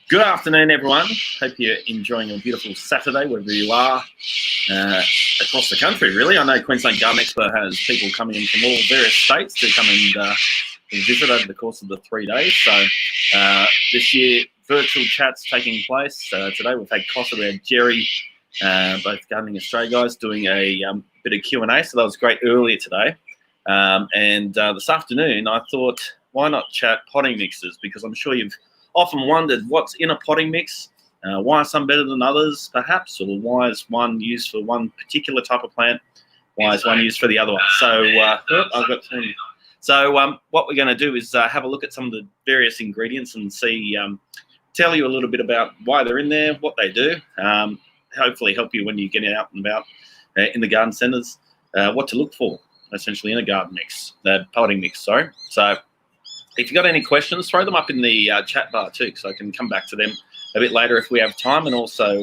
Good afternoon, everyone. Hope you're enjoying a beautiful Saturday, wherever you are across the country, really. I know Queensland Garden Expo has people coming in from all various states to come and visit over the course of the 3 days. So this year, virtual chats taking place. Today we've had Costa, we had Jerry, both Gardening Australia guys, doing a bit of Q&A. So that was great earlier today. And this afternoon, I thought, why not chat potting mixes? Because I'm sure you've often wondered what's in a potting mix, why are some better than others, perhaps, or why is one used for one particular type of plant, why is one used for the other one? So I've got two. So what we're going to do is have a look at some of the various ingredients and see, tell you a little bit about why they're in there, what they do, hopefully help you when you get out and about in the garden centres, what to look for, essentially, in a garden mix, potting mix, sorry. So if you've got any questions, throw them up in the chat bar too, so I can come back to them a bit later if we have time. And also,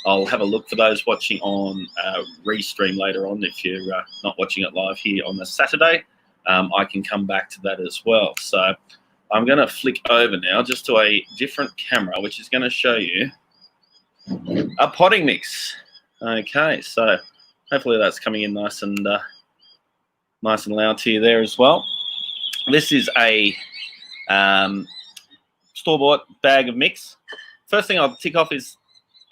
I'll have a look for those watching on restream later on. If you're not watching it live here on the Saturday, I can come back to that as well. So I'm going to flick over now just to a different camera, which is going to show you a potting mix. Okay, so hopefully that's coming in nice and loud to you there as well. This is a store-bought bag of mix. First thing I'll tick off is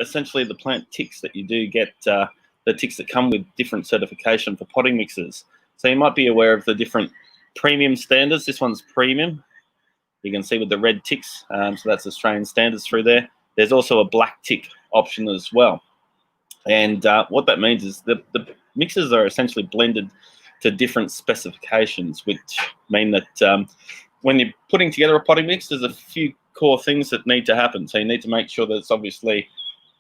essentially the plant ticks that you do get, the ticks that come with different certification for potting mixes. So you might be aware of the different premium standards. This one's premium. You can see with the red ticks, so that's Australian standards through there. There's also a black tick option as well. And what that means is the mixes are essentially blended to different specifications, which mean that when you're putting together a potting mix, there's a few core things that need to happen. So you need to make sure that it's obviously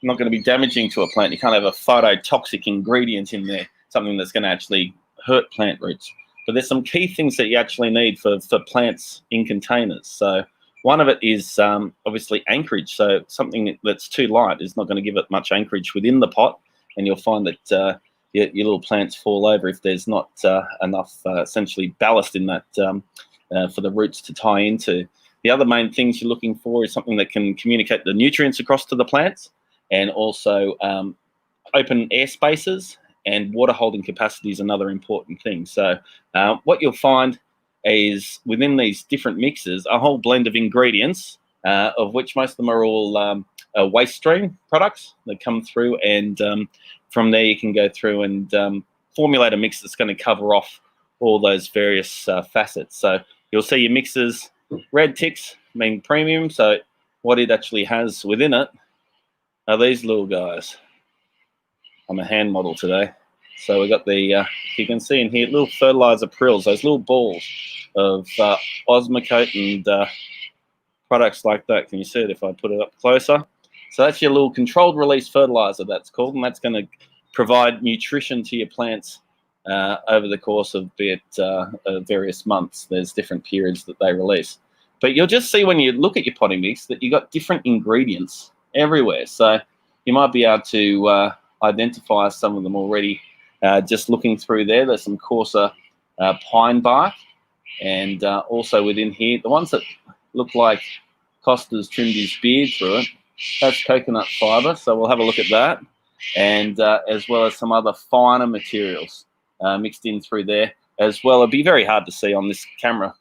not going to be damaging to a plant. You can't have a phytotoxic ingredient in there, something that's going to actually hurt plant roots. But there's some key things that you actually need for plants in containers. So one of it is obviously anchorage. So something that's too light is not going to give it much anchorage within the pot, and you'll find that your little plants fall over if there's not enough essentially ballast in that for the roots to tie into. The other main things you're looking for is something that can communicate the nutrients across to the plants, and also open air spaces, and water holding capacity is another important thing. So what you'll find is within these different mixes, a whole blend of ingredients, of which most of them are all waste stream products that come through, and from there you can go through and formulate a mix that's going to cover off all those various facets. So you'll see your mixes, red ticks mean premium. So what it actually has within it are these little guys. I'm a hand model today. So we've got the, you can see in here, little fertilizer prills, those little balls of Osmocote and products like that. Can you see it if I put it up closer? So that's your little controlled release fertilizer, that's called, and that's going to provide nutrition to your plants over the course of various months. There's different periods that they release. But you'll just see when you look at your potting mix that you've got different ingredients everywhere. So you might be able to identify some of them already just looking through there. There's some coarser pine bark, and also within here, the ones that look like Costa's trimmed his beard through it, that's coconut fibre, so we'll have a look at that, and as well as some other finer materials mixed in through there as well. It'd be very hard to see on this camera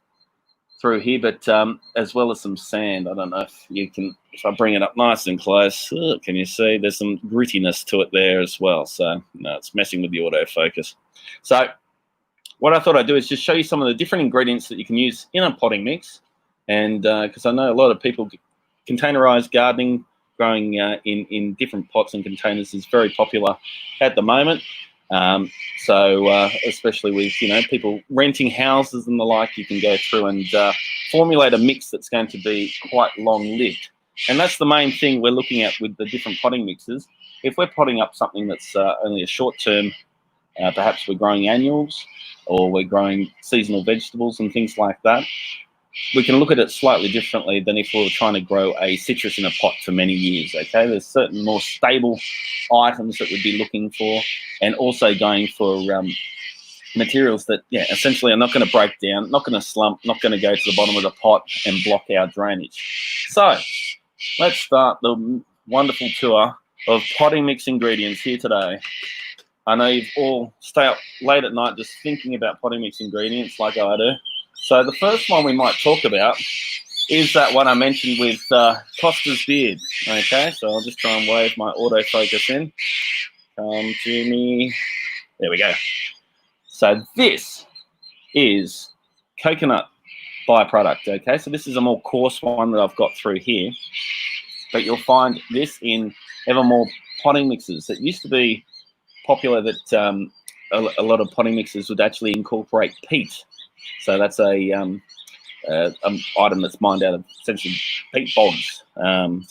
through here, but as well as some sand. I don't know if you can, if I bring it up nice and close, can you see there's some grittiness to it there as well. So no, it's messing with the autofocus. So what I thought I'd do is just show you some of the different ingredients that you can use in a potting mix, and because I know a lot of people, containerized gardening, growing in different pots and containers is very popular at the moment. Especially with, people renting houses and the like, you can go through and formulate a mix that's going to be quite long-lived. And that's the main thing we're looking at with the different potting mixes. If we're potting up something that's only a short-term, perhaps we're growing annuals or we're growing seasonal vegetables and things like that, we can look at it slightly differently than if we were trying to grow a citrus in a pot for many years, okay? There's certain more stable items that we'd be looking for, and also going for materials that, yeah, essentially are not going to break down, not going to slump, not going to go to the bottom of the pot and block our drainage. So let's start the wonderful tour of potting mix ingredients here today. I know you've all stay up late at night just thinking about potting mix ingredients like I do. So the first one we might talk about is that one I mentioned with Costa's beard. Okay, so I'll just try and wave my autofocus in. Come to me. There we go. So this is coconut byproduct, okay? So this is a more coarse one that I've got through here, but you'll find this in ever more potting mixes. It used to be popular that a lot of potting mixes would actually incorporate peat. So that's a item that's mined out of essentially peat bogs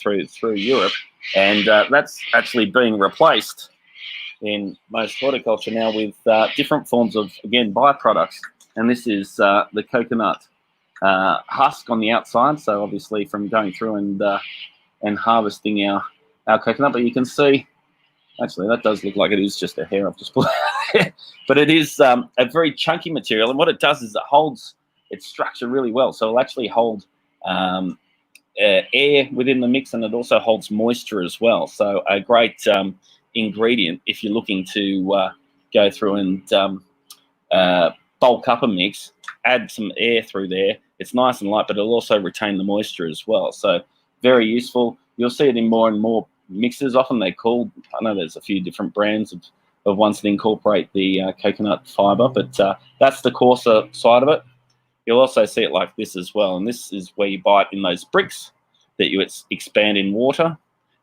through Europe, and that's actually being replaced in most horticulture now with different forms of, again, byproducts. And this is the coconut husk on the outside. So obviously from going through and harvesting our coconut, but you can see, actually that does look like it is just a hair I've just put there. But it is a very chunky material, and what it does is it holds its structure really well. So it'll actually hold air within the mix, and it also holds moisture as well. So a great ingredient if you're looking to go through and bulk up a mix, add some air through there. It's nice and light, but it'll also retain the moisture as well. So very useful. You'll see it in more and more mixes. Often they're called, I know there's a few different brands of ones that incorporate the coconut fiber, but that's the coarser side of it. You'll also see it like this as well, and this is where you buy it in those bricks that you expand in water.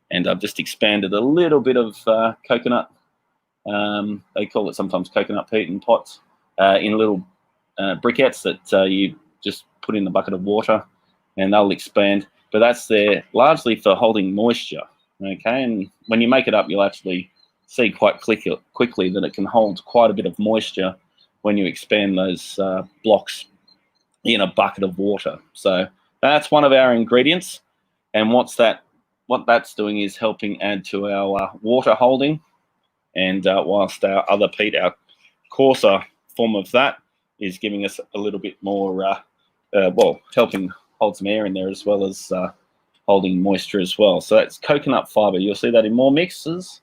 And I've just expanded a little bit of coconut. They call it sometimes coconut peat in pots, in little briquettes that you just put in the bucket of water, and they'll expand. But that's there largely for holding moisture. Okay, and when you make it up, you'll actually see quite quickly that it can hold quite a bit of moisture when you expand those blocks in a bucket of water. So that's one of our ingredients, and what that's doing is helping add to our water holding, and whilst our other peat, our coarser form of that, is giving us a little bit more, well, helping hold some air in there as well as holding moisture as well. So that's coconut fiber. You'll see that in more mixes,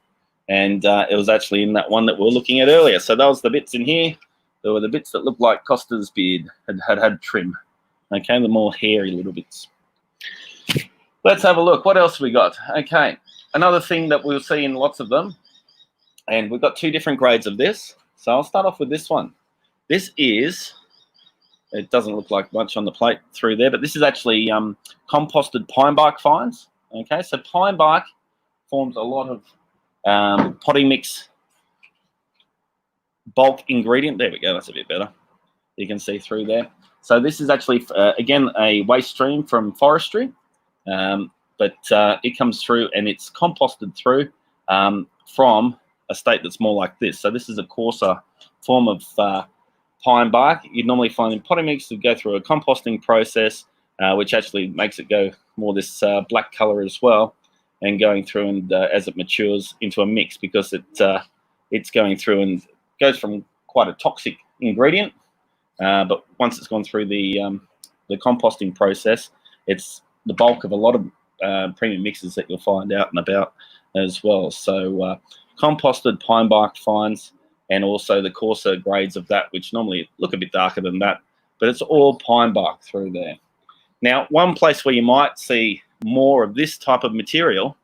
and it was actually in that one that we were looking at earlier. So those the bits in here. There were the bits that looked like Costa's beard had trim. Okay, the more hairy little bits. Let's have a look. What else we got? Okay, another thing that we'll see in lots of them, and we've got two different grades of this. So I'll start off with this one. This is, it doesn't look like much on the plate through there, but this is actually composted pine bark fines. Okay, so pine bark forms a lot of potting mix bulk ingredient. There we go, that's a bit better. You can see through there. So this is actually, again, a waste stream from forestry. But it comes through and it's composted through from a state that's more like this. So this is a coarser form of pine bark. You'd normally find in potting mix to go through a composting process, which actually makes it go more this black color as well, and going through and as it matures into a mix, because it's going through and goes from quite a toxic ingredient, but once it's gone through the composting process, it's the bulk of a lot of premium mixes that you'll find out and about as well. So composted pine bark fines, and also the coarser grades of that, which normally look a bit darker than that, but it's all pine bark through there. Now, one place where you might see more of this type of material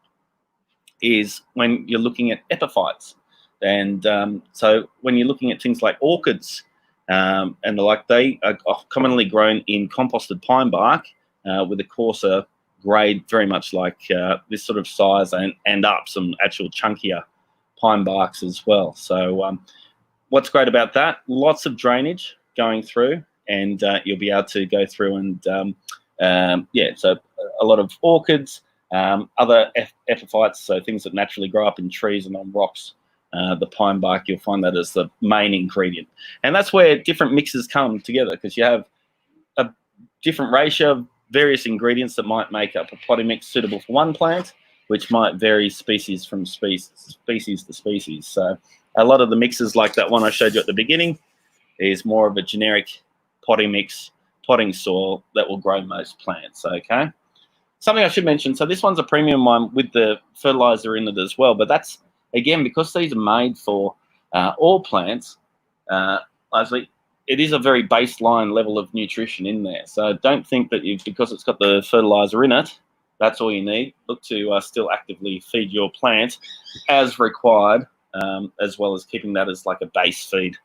is when you're looking at epiphytes. And so when you're looking at things like orchids and the like, they are commonly grown in composted pine bark with a coarser grade, very much like this sort of size, and up some actual chunkier pine barks as well. So what's great about that, lots of drainage going through, and you'll be able to go through and yeah, so a lot of orchids, other epiphytes, so things that naturally grow up in trees and on rocks. The pine bark, you'll find that as the main ingredient. And that's where different mixes come together, because you have a different ratio of various ingredients that might make up a potting mix suitable for one plant, which might vary species from species to species. So a lot of the mixes like that one I showed you at the beginning, is more of a generic potting mix, potting soil that will grow most plants, okay? Something I should mention, so this one's a premium one with the fertilizer in it as well, but that's, again, because these are made for all plants, largely, it is a very baseline level of nutrition in there. So don't think that because it's got the fertilizer in it, that's all you need. Look to still actively feed your plant as required, as well as keeping that as like a base feed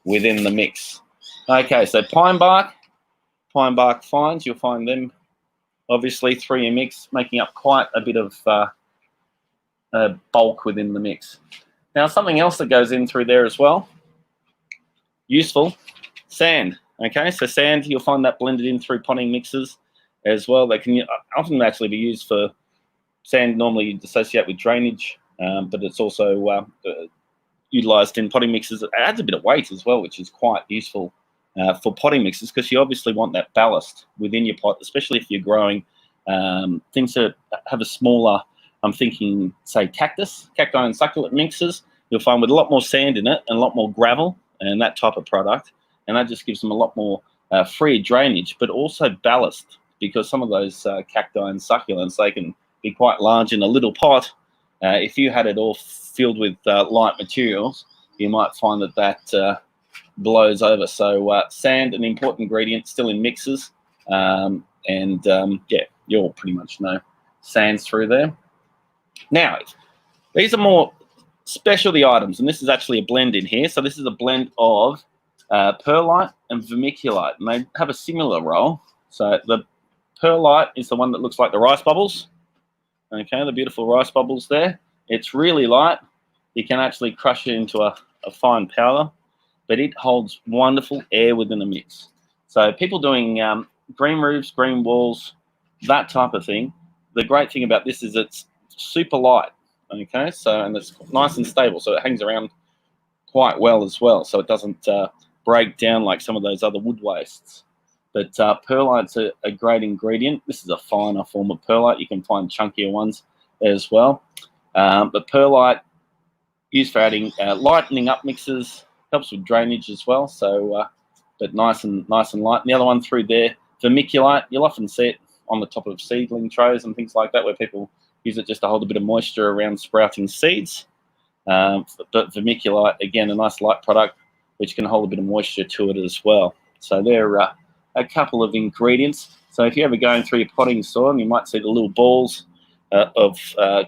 within the mix. Okay, so pine bark fines, you'll find them obviously through your mix, making up quite a bit of bulk within the mix. Now, something else that goes in through there as well, useful, sand. Okay, so sand, you'll find that blended in through potting mixes as well. They can often actually be used for sand, normally associate with drainage, but it's also utilised in potting mixes. It adds a bit of weight as well, which is quite useful for potting mixes, because you obviously want that ballast within your pot, especially if you're growing things that have a smaller, I'm thinking, say, cacti and succulent mixes. You'll find with a lot more sand in it and a lot more gravel and that type of product, and that just gives them a lot more free drainage, but also ballast, because some of those cacti and succulents, they can be quite large in a little pot. If you had it all filled with light materials, you might find that blows over. So sand, an important ingredient, still in mixes, and yeah, you'll pretty much know sands through there. Now, these are more specialty items, and this is actually a blend in here. So this is a blend of perlite and vermiculite, and they have a similar role. So the perlite is the one that looks like the rice bubbles. Okay, the beautiful rice bubbles there. It's really light. You can actually crush it into a fine powder, but it holds wonderful air within the mix. So people doing green roofs, green walls, that type of thing, the great thing about this is it's super light, okay? So, and it's nice and stable, so it hangs around quite well as well, so it doesn't break down like some of those other wood wastes. But perlite's a great ingredient. This is a finer form of perlite. You can find chunkier ones as well. But perlite, used for adding lightening up mixes, helps with drainage as well. So, but nice and light. And the other one through there, vermiculite. You'll often see it on the top of seedling trays and things like that, where people use it just to hold a bit of moisture around sprouting seeds. But vermiculite, again, a nice light product which can hold a bit of moisture to it as well. So they're a couple of ingredients. So if you're ever going through your potting soil, you might see the little balls of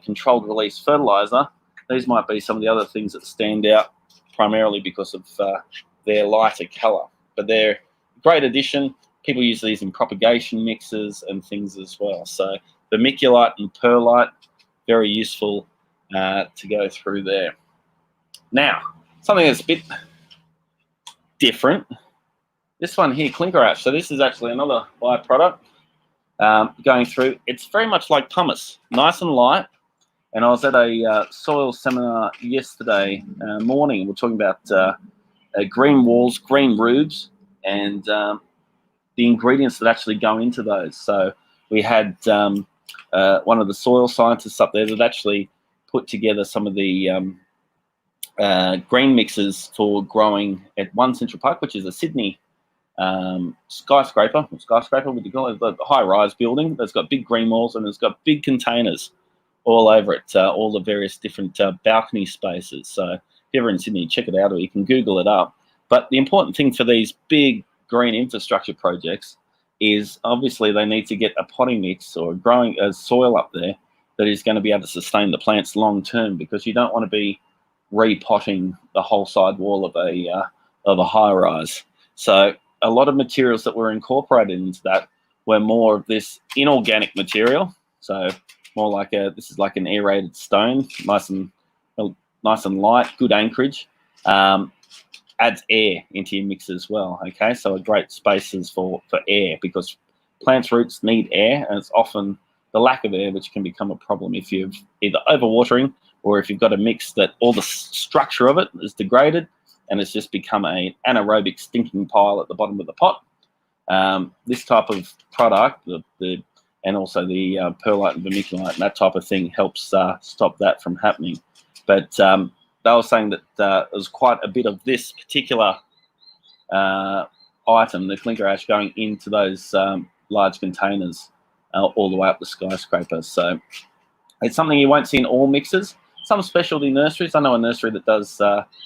controlled release fertilizer. These might be some of the other things that stand out primarily because of their lighter colour. But they're a great addition. People use these in propagation mixes and things as well. So vermiculite and perlite, very useful to go through there. Now, something that's a bit different. This one here, clinker ash. So this is actually another byproduct going through. It's very much like pumice, nice and light. And I was at a soil seminar yesterday morning. We're talking about green walls, green roofs, and the ingredients that actually go into those. So we had one of the soil scientists up there that actually put together some of the green mixes for growing at One Central Park, which is a Sydney skyscraper, would you call it, the high-rise building that's got big green walls, and it's got big containers all over it, all the various different balcony spaces. So if you're ever in Sydney, check it out, or you can Google it up. But the important thing for these big green infrastructure projects is obviously they need to get a potting mix or growing soil up there that is going to be able to sustain the plants long term, because you don't want to be repotting the whole side wall of a high rise. So a lot of materials that were incorporated into that were more of this inorganic material. So more like this is like an aerated stone, nice and light, good anchorage. Adds air into your mix as well. Okay, so a great spaces for air, because plants' roots need air, and it's often the lack of air which can become a problem if you've either overwatering or if you've got a mix that all the structure of it is degraded and it's just become an anaerobic stinking pile at the bottom of the pot. This type of product, and also the perlite and vermiculite and that type of thing, helps stop that from happening. But they were saying that there was quite a bit of this particular item, the clinker ash, going into those large containers all the way up the skyscraper. So it's something you won't see in all mixes. Some specialty nurseries, I know a nursery that does,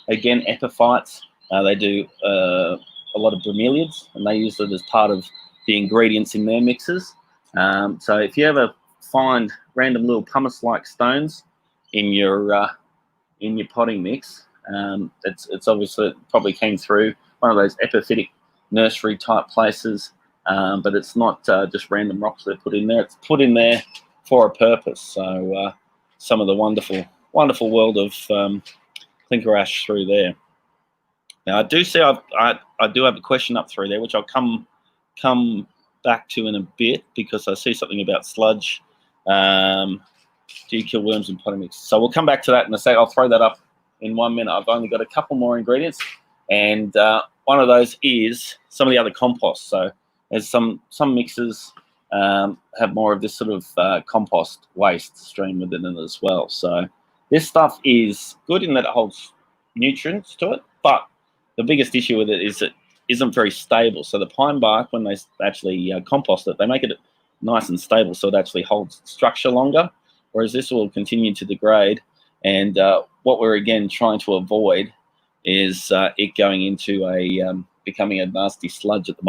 again, epiphytes. They do a lot of bromeliads, and they use it as part of the ingredients in their mixes. So if you ever find random little pumice-like stones in your potting mix, it's obviously, it probably came through one of those epiphytic nursery type places, but it's not just random rocks they're put in there. It's put in there for a purpose. So some of the wonderful world of clinker ash through there. Now I do see I do have a question up through there, which I'll come back to in a bit, because I see something about sludge. Do you kill worms in potting mix? So we'll come back to that in a sec. I'll throw that up in 1 minute. I've only got a couple more ingredients, and one of those is some of the other compost. So there's some mixes have more of this sort of compost waste stream within it as well. So this stuff is good in that it holds nutrients to it, but the biggest issue with it is it isn't very stable. So the pine bark, when they actually compost it, they make it nice and stable, so it actually holds structure longer, whereas this will continue to degrade. And what we're again trying to avoid is it going into a becoming a nasty sludge at the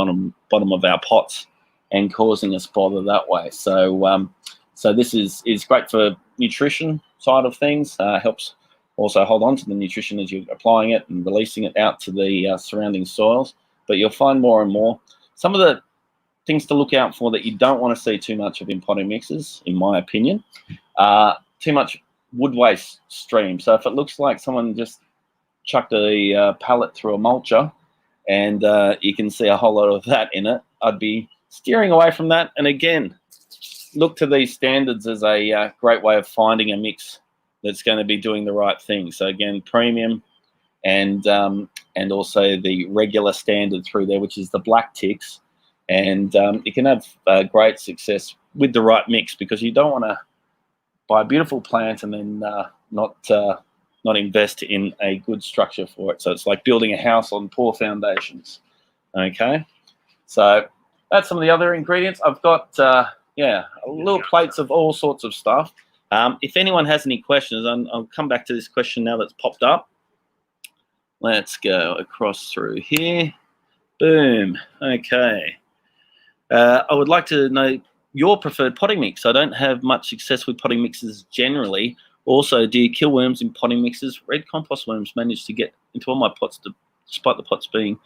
bottom of our pots and causing us bother that way. So so this is great for nutrition side of things. Helps also hold on to the nutrition as you're applying it and releasing it out to the surrounding soils. But you'll find more and more. Some of the things to look out for that you don't want to see too much of in potting mixes, in my opinion, too much wood waste stream. So if it looks like someone just chucked a pallet through a mulcher and you can see a whole lot of that in it, I'd be steering away from that. And again, look to these standards as a great way of finding a mix that's going to be doing the right thing. So again, premium and also the regular standard through there, which is the black ticks. And you can have great success with the right mix, because you don't want to buy a beautiful plant and then not invest in a good structure for it. So it's like building a house on poor foundations. Okay, so that's some of the other ingredients. I've got little plates of all sorts of stuff. If anyone has any questions, I'll come back to this question now that's popped up. Let's go across through here. Boom. Okay. I would like to know your preferred potting mix. I don't have much success with potting mixes generally. Also, do you kill worms in potting mixes? Red compost worms manage to get into all my pots, despite the pots being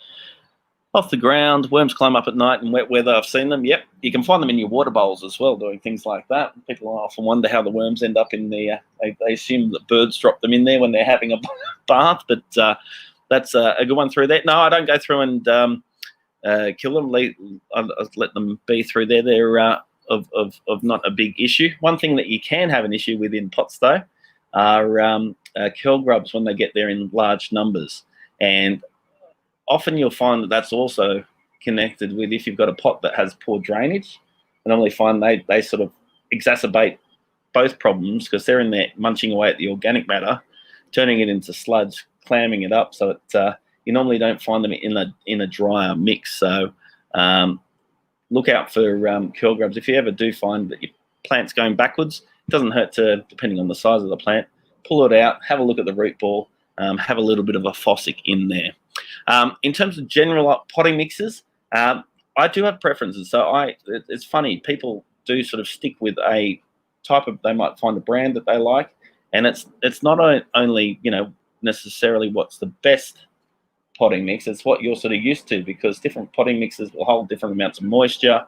off the ground. Worms climb up at night in wet weather. I've seen them. Yep, you can find them in your water bowls as well, doing things like that. People often wonder how the worms end up in there. They assume that birds drop them in there when they're having a bath, but that's a good one through there. No, I don't go through and kill them. I let them be through there. They're of not a big issue. One thing that you can have an issue with in pots, though, are curl grubs when they get there in large numbers. And often you'll find that that's also connected with if you've got a pot that has poor drainage. I normally find they sort of exacerbate both problems, because they're in there munching away at the organic matter, turning it into sludge, clamming it up, so that you normally don't find them in a drier mix. So look out for curl grubs. If you ever do find that your plant's going backwards, it doesn't hurt to, depending on the size of the plant, pull it out, have a look at the root ball, have a little bit of a fossick in there. In terms of general potting mixes, I do have preferences. So it's funny, people do sort of stick with a type of, they might find a brand that they like, and it's not only, necessarily what's the best potting mix, it's what you're sort of used to, because different potting mixes will hold different amounts of moisture.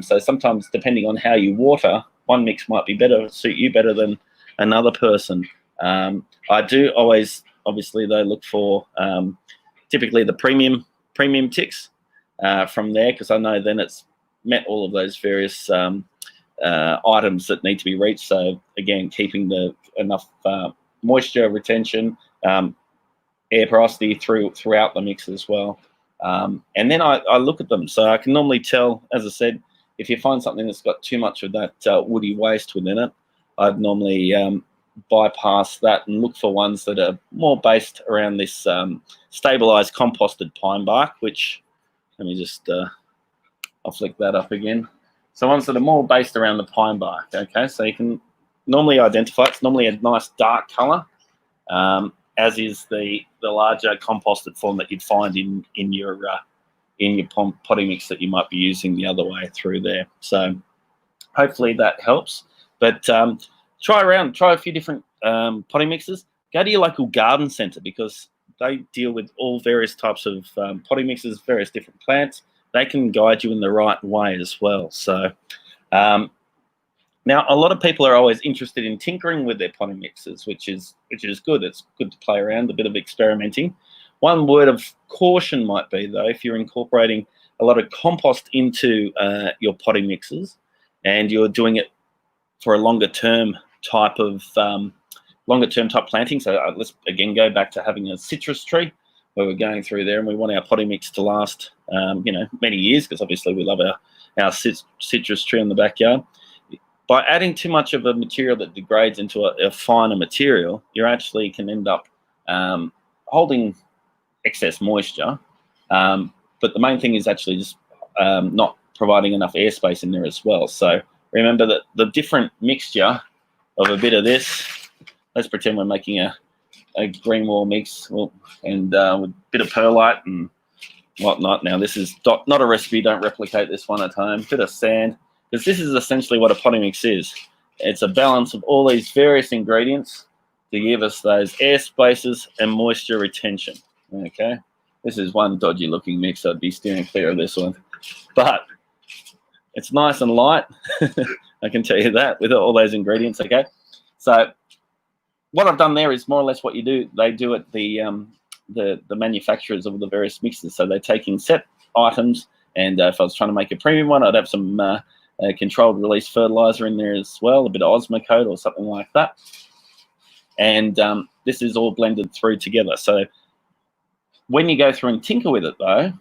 So sometimes, depending on how you water, one mix might be better, suit you better than another person. I do always, obviously, though, look for typically the premium ticks from there, because I know then it's met all of those various items that need to be reached. So again, keeping enough moisture retention, air porosity throughout the mix as well. And then I look at them. So I can normally tell, as I said, if you find something that's got too much of that woody waste within it, I'd normally bypass that and look for ones that are more based around this stabilized composted pine bark, which, let me just, I'll flick that up again. So ones that are more based around the pine bark, okay? So you can normally identify, it's normally a nice dark color, as is the larger composted form that you'd find in your potting mix that you might be using the other way through there. So hopefully that helps. But try a few different potting mixes. Go to your local garden centre, because they deal with all various types of potting mixes, various different plants. They can guide you in the right way as well. So now a lot of people are always interested in tinkering with their potting mixes, which is good. It's good to play around, a bit of experimenting. One word of caution might be, though, if you're incorporating a lot of compost into your potting mixes and you're doing it for a longer term type planting. So let's again go back to having a citrus tree where we're going through there, and we want our potting mix to last, many years, because obviously we love our citrus tree in the backyard. By adding too much of a material that degrades into a finer material, you actually can end up holding excess moisture. But the main thing is actually just not providing enough airspace in there as well. So remember that the different mixture of a bit of this, let's pretend we're making a green wall mix, and with a bit of perlite and whatnot. Now this is not a recipe, don't replicate this one at home. Bit of sand, because this is essentially what a potting mix is. It's a balance of all these various ingredients to give us those air spaces and moisture retention. Okay, this is one dodgy looking mix. I'd be steering clear of this one, but it's nice and light. I can tell you that, with all those ingredients. Okay, so what I've done there is more or less what they do at the manufacturers of the various mixes. So they're taking set items, and if I was trying to make a premium one, I'd have some controlled release fertilizer in there as well, a bit of Osmocote or something like that. And this is all blended through together. So when you go through and tinker with it, though,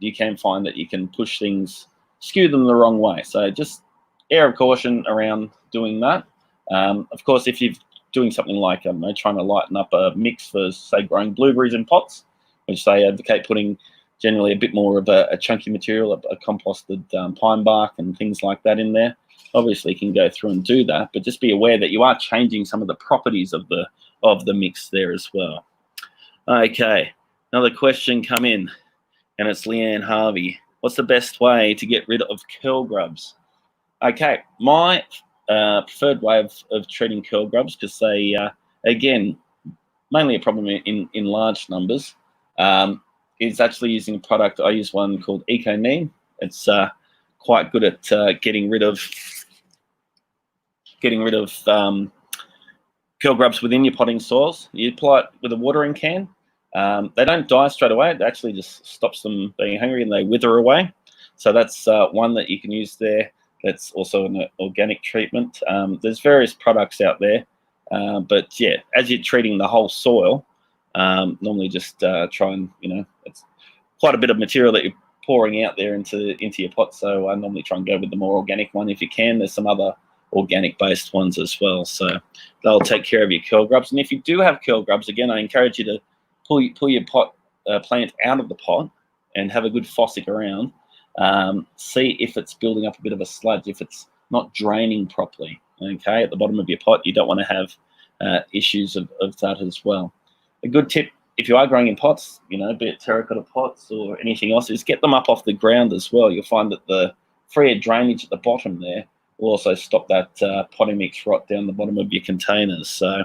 you can find that you can push things, skew them the wrong way. So just air of caution around doing that. Of course, if you're doing something like trying to lighten up a mix for, say, growing blueberries in pots, which they advocate putting generally a bit more of a chunky material, a composted pine bark and things like that in there. Obviously, you can go through and do that, but just be aware that you are changing some of the properties of the mix there as well. Okay, another question come in, and it's Leanne Harvey. What's the best way to get rid of curl grubs? Okay, my preferred way of treating curl grubs, because they, again, mainly a problem in large numbers, is actually using a product. I use one called Eco Neem. It's quite good at getting rid of curl grubs within your potting soils. You apply it with a watering can. They don't die straight away. It actually just stops them being hungry and they wither away. So that's one that you can use there. That's also an organic treatment. There's various products out there, but yeah, as you're treating the whole soil, normally just try and, it's quite a bit of material that you're pouring out there into your pot. So I normally try and go with the more organic one if you can. There's some other organic based ones as well. So they'll take care of your curl grubs. And if you do have curl grubs, again, I encourage you to pull your pot plant out of the pot and have a good fossick around. See if it's building up a bit of a sludge, if it's not draining properly. Okay, at the bottom of your pot, you don't want to have issues of that as well. A good tip, if you are growing in pots, be it terracotta pots or anything else, is get them up off the ground as well. You'll find that the freer drainage at the bottom there will also stop that potting mix rot down the bottom of your containers. So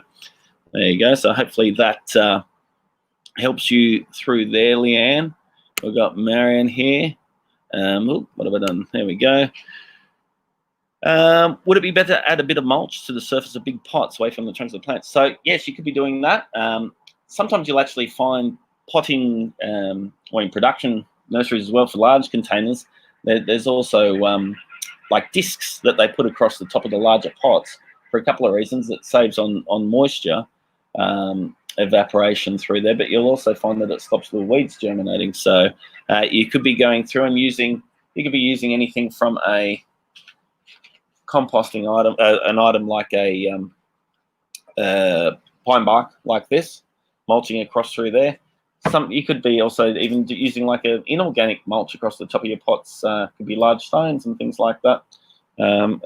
there you go. So hopefully that helps you through there, Leanne. We've got Marion here. What have I done? There we go. Would it be better to add a bit of mulch to the surface of big pots away from the trunks of the plants? So yes, you could be doing that. Sometimes you'll actually find potting or in production nurseries as well for large containers. There's also like discs that they put across the top of the larger pots for a couple of reasons. It saves on moisture evaporation through there, but you'll also find that it stops the weeds germinating. So you could be going through and using anything from a composting item, an item like a pine bark like this, mulching across through there. You could be also even using like an inorganic mulch across the top of your pots. Could be large stones and things like that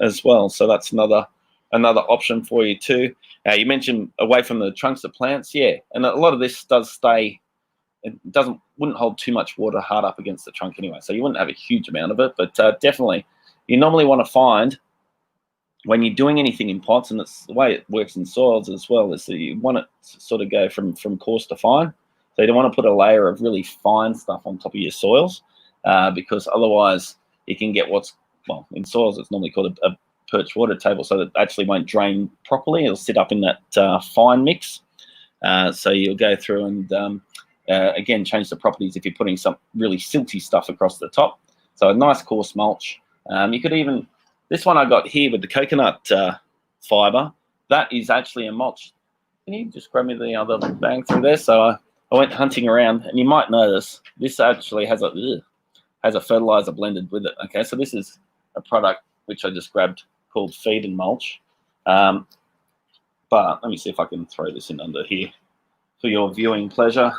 as well. So that's another option for you too. You mentioned away from the trunks of plants, yeah, and a lot of this does stay. It wouldn't hold too much water hard up against the trunk anyway, so you wouldn't have a huge amount of it. But definitely, you normally want to find when you're doing anything in pots, and it's the way it works in soils as well, is that you want it to sort of go from coarse to fine. So you don't want to put a layer of really fine stuff on top of your soils, because otherwise you can get in soils it's normally called a perch water table, so that it actually won't drain properly. It'll sit up in that fine mix. So you'll go through and again change the properties if you're putting some really silty stuff across the top. So a nice coarse mulch. You could even, this one I got here with the coconut fibre, that is actually a mulch. Can you just grab me the other bag through there? So I went hunting around, and you might notice this actually has a fertilizer blended with it. Okay, so this is a product which I just grabbed called Feed and Mulch. But let me see if I can throw this in under here for your viewing pleasure.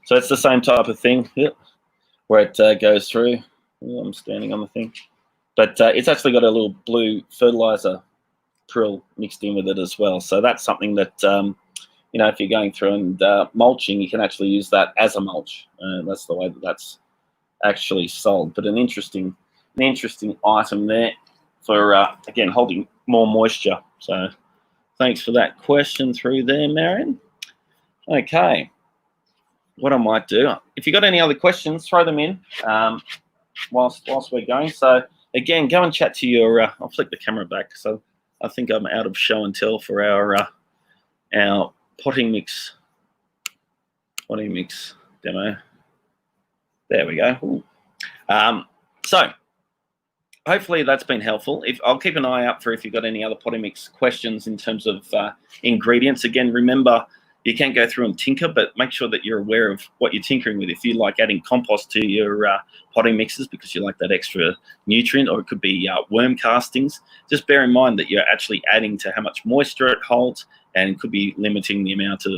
So it's the same type of thing, where it goes through. Oh, I'm standing on the thing. But it's actually got a little blue fertilizer prill mixed in with it as well. So that's something that, if you're going through and mulching, you can actually use that as a mulch. That's the way that that's actually sold. But an interesting item there for, again, holding more moisture. So thanks for that question through there, Marion. Okay. What I might do, if you got any other questions, throw them in whilst we're going. So again, go and chat to your. I'll flick the camera back, so I think I'm out of show and tell for our potting mix demo. There we go. So hopefully that's been helpful. I'll keep an eye out for if you've got any other potting mix questions in terms of ingredients. Again, remember, you can go through and tinker, but make sure that you're aware of what you're tinkering with. If you like adding compost to your potting mixes because you like that extra nutrient, or it could be worm castings, just bear in mind that you're actually adding to how much moisture it holds, and could be limiting the amount of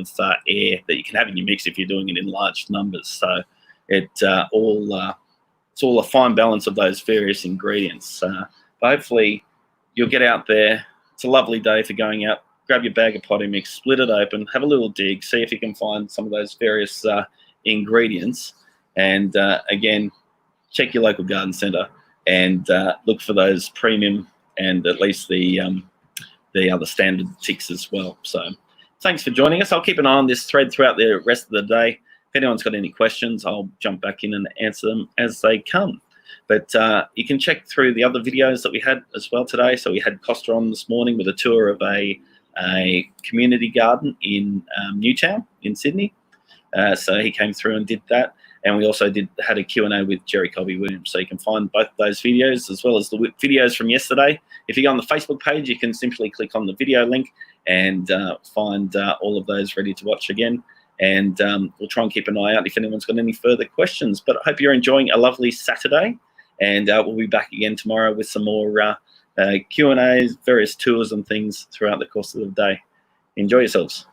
air that you can have in your mix if you're doing it in large numbers. So it's all a fine balance of those various ingredients. But hopefully you'll get out there. It's a lovely day for going out. Grab your bag of potting mix, split it open, have a little dig, see if you can find some of those various ingredients. And again, check your local garden centre and look for those premium and at least the other standard ticks as well. So thanks for joining us. I'll keep an eye on this thread throughout the rest of the day. If anyone's got any questions, I'll jump back in and answer them as they come. But you can check through the other videos that we had as well today. So we had Costa on this morning with a tour of a community garden in Newtown in Sydney. So he came through and did that. And we also had a Q&A with Jerry Colby-Williams. So you can find both of those videos as well as the videos from yesterday. If you go on the Facebook page, you can simply click on the video link and find all of those ready to watch again. And we'll try and keep an eye out if anyone's got any further questions. But I hope you're enjoying a lovely Saturday. And we'll be back again tomorrow with some more Q&As, various tours and things throughout the course of the day. Enjoy yourselves.